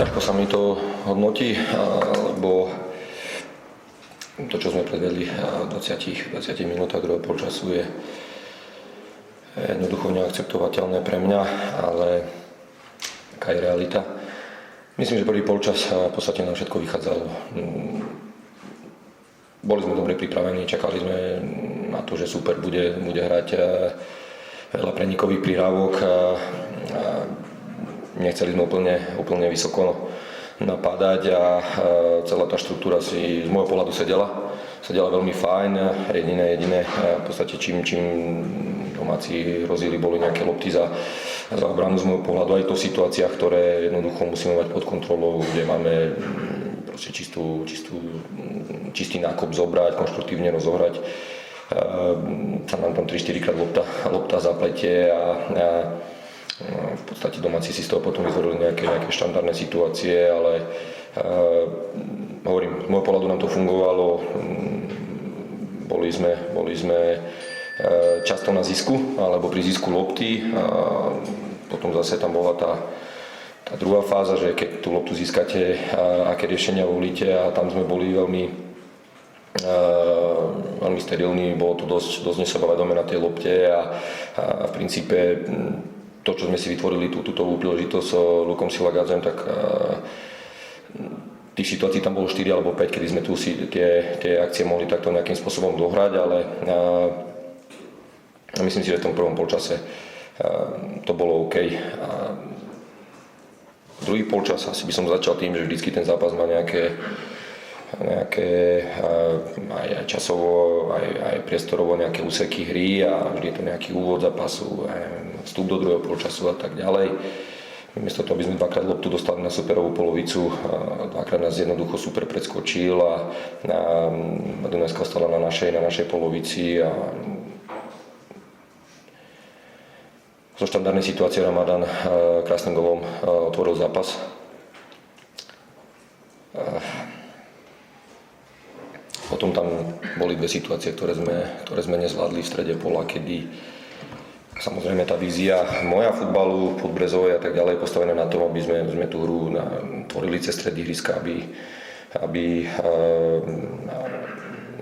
Ťažko sa mi to hodnotí, lebo to, čo sme predvedli v 20 minútach druhého polčasu, je jednoducho neakceptovateľné pre mňa, ale taká je realita. Myslím, že prvý polčas v podstate na všetko vychádzalo. Boli sme dobre pripravení, čakali sme na to, že super bude hrať veľa prenikových prihrávok a nechceli sme úplne vysoko napádať a celá tá štruktúra si z môjho pohľadu sedela veľmi fajn. Jediné v podstate čím domáci hrozili, boli nejaké lopty za bránu z môjho pohľadu, aj to v situáciách, ktoré jednoducho musíme mať pod kontrolou, kde máme proste čistý nákop zobrať, konštruktívne rozohrať. Sa nám tam 3-4 krát lopta zapletie a v podstate domáci si z toho potom vytvorili nejaké štandardné situácie, ale hovorím, z môjho pohľadu nám to fungovalo. Boli sme často na zisku, alebo pri zisku lopty. Potom zase tam bola tá druhá fáza, že keď tú loptu získate, aké riešenia volíte, a tam sme boli veľmi sterilní, bolo to dosť nesebavedomé na tej lopte a v princípe to, čo sme si vytvorili túto príležitosť s Lukom Silagadzem, tak tých situácií tam bolo 4 alebo 5, kedy sme tu si tie akcie mohli takto nejakým spôsobom dohrať, ale myslím si, že v tom prvom polčase to bolo OK. Druhý polčas asi by som začal tým, že vždycky ten zápas má nejaké aj časovo, aj priestorovo nejaké úseky hry a vždy je to nejaký úvod zápasu, vstup do druhého polčasu a tak ďalej. Miesto toho, aby sme dvakrát loptu dostali na superovú polovicu, dvakrát nás jednoducho super predskočil a Dunajská ostala na našej polovici a zo štandardnej situácie Ramadan krásnym golom otvoril zápas. Potom tam boli dve situácie, ktoré sme nezvládli v strede pola, kedy samozrejme tá vízia moja futbalu, Podbrezovej a tak ďalej je postavená na tom, aby sme tú hru tvorili cez stred ihriska, aby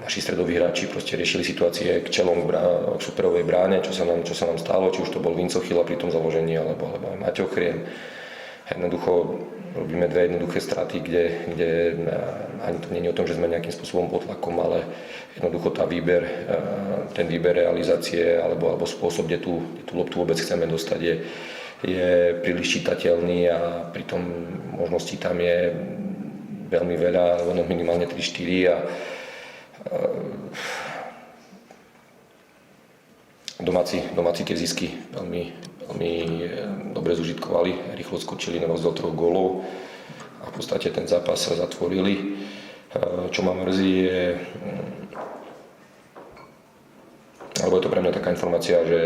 naši stredoví hráči proste riešili situácie k čelom k superovej bráne, čo sa nám stalo, či už to bol Vinco Chyla pri tom založení, alebo aj Maťo Chriem. Jednoducho robíme dve jednoduché straty, kde ani to nie je o tom, že sme nejakým spôsobom pod tlakom, ale jednoducho ten výber realizácie alebo spôsob, kde tú loptu vôbec chceme dostať, je príliš čitateľný a pritom možností tam je veľmi veľa, minimálne 3-4 a domáci tie zisky veľmi dobre zužitkovali, rýchlo skočili na rozdiel 3 gólov a v podstate ten zápas sa zatvorili. Čo ma mrzí alebo je to pre mňa taká informácia, že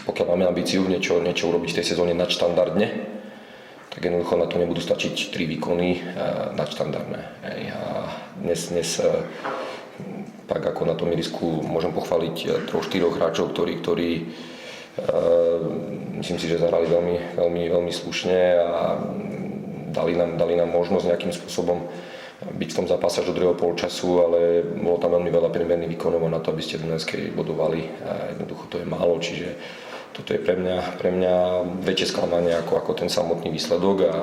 pokiaľ máme ambíciu niečo urobiť v tej sezóne nadštandardne, tak jednoducho na to nebudú stačiť 3 výkony nadštandardné. A dnes tak ako na tom ihrisku môžem pochváliť 3-4 hráčov, ktorí myslím si, že zahrali veľmi slušne a dali nám možnosť nejakým spôsobom byť v tom zápase až do druhého polčasu, ale bolo tam veľmi veľa priemerných výkonov na to, aby ste Dunajskej bodovali a jednoducho to je málo, čiže toto je pre mňa väčšie sklamanie ako ten samotný výsledok a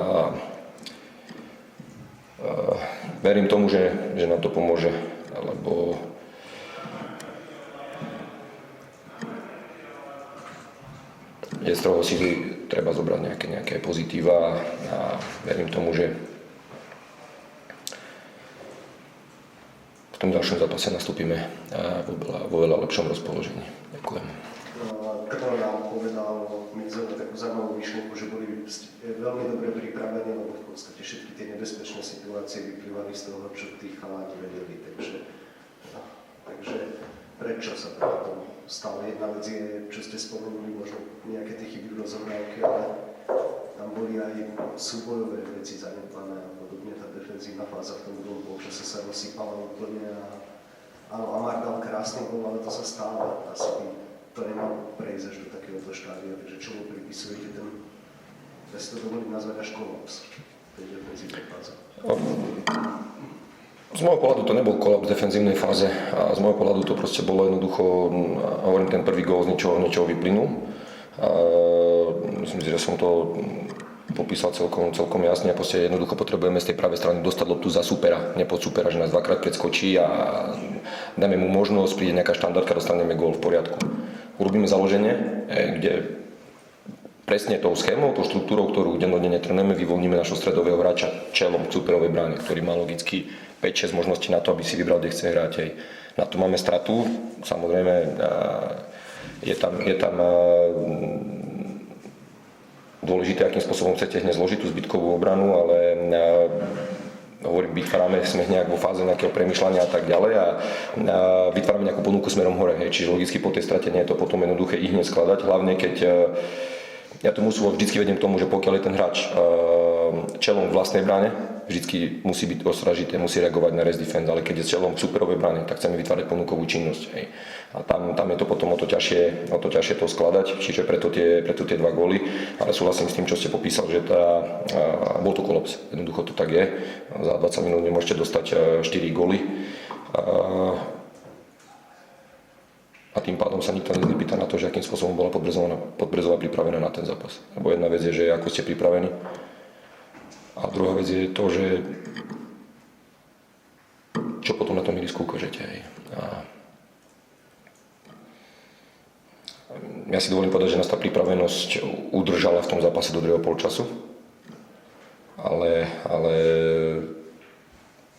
verím tomu, že nám to pomôže, lebo je z toho si treba zobrať nejaké pozitíva a verím tomu, že v tom ďalšom zápase nastúpime vo veľa lepšom rozpoložení. Ďakujem. Kto nám povedal Midzovi takú zaujímavú myšlienku, že boli veľmi dobre pripravení, lebo v podstate všetky tie nebezpečné situácie vyplývali z toho, čo tí chaláni vedeli. Takže prečo sa to na tom stalo? Jedna vec je, čo ste spomenuli, možno nejaké tie chyby v rozohrávke, ale tam boli aj súbojové veci zanedbané a podobne. Tá defenzívna fáza v tom druhom polčase sa rozsypala úplne a áno, Amar dal krásny gól, ale to sa stáva. Asi by to nemalo prejsť až do takéhoto štádia, takže čomu pripisujete ten ja si to dovolím nazvať až kolaps v tej defenzívnej fáze. Z môjho pohľadu to nebol kolaps v defenzívnej fáze a z môjho pohľadu to proste bolo jednoducho, hovorím, ten prvý gól z ničoho vyplynul. Myslím si, že som to popísal celkom jasne a proste jednoducho potrebujeme z tej pravej strany dostať loptu za supera, ne pod supera, že nás dvakrát predskočí a dáme mu možnosť, príde nejaká štandardka, dostaneme gól v poriadku. Urobíme založenie, kde presne tou schémou, tou štruktúrou, ktorú dennodenne trénujeme, vyvoľníme našho stredového hráča čelom k superovej bráne, ktorý má logicky 5-6 možností na to, aby si vybral, kde chce hrať. Hej. Na to máme stratu, samozrejme je tam dôležité, akým spôsobom chcete hneď zložiť tú zbytkovú obranu, ale hovorím, vytvárame sme nejak vo fáze nejakého premýšľania a tak ďalej a vytvárame nejakú ponuku smerom hore. Hej. Čiže logicky po tej strate nie je to potom jednoduché ich hneď skladať, hlavne keď ja tomu vždycky vediem k tomu, že pokiaľ je ten hráč čelom v vlastnej bráne, vždycky musí byť ostražité, musí reagovať na rest defense, ale keď je čelom k superovej bráne, tak chceme vytvárať ponukovú činnosť. Hej. A tam je to potom o to ťažšie to skladať, čiže preto tie dva góly, ale súhlasím s tým, čo ste popísal, že bol to kolaps, jednoducho to tak je, za 20 minút nemôžete dostať 4 góly. A tým pádom sa nikto nepýta na to, že akým spôsobom bola Podbrezová pripravená na ten zápas. Lebo jedna vec je, že ako ste pripravení. A druhá vec je to, že čo potom na tom ihrisku ukážete. Ja si dovolím povedať, že nás tá pripravenosť udržala v tom zápase do druhého polčasu. Ale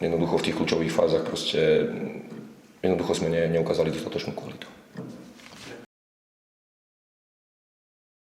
jednoducho v tých kľúčových fázach proste jednoducho sme neukázali dostatočnú kvalitu.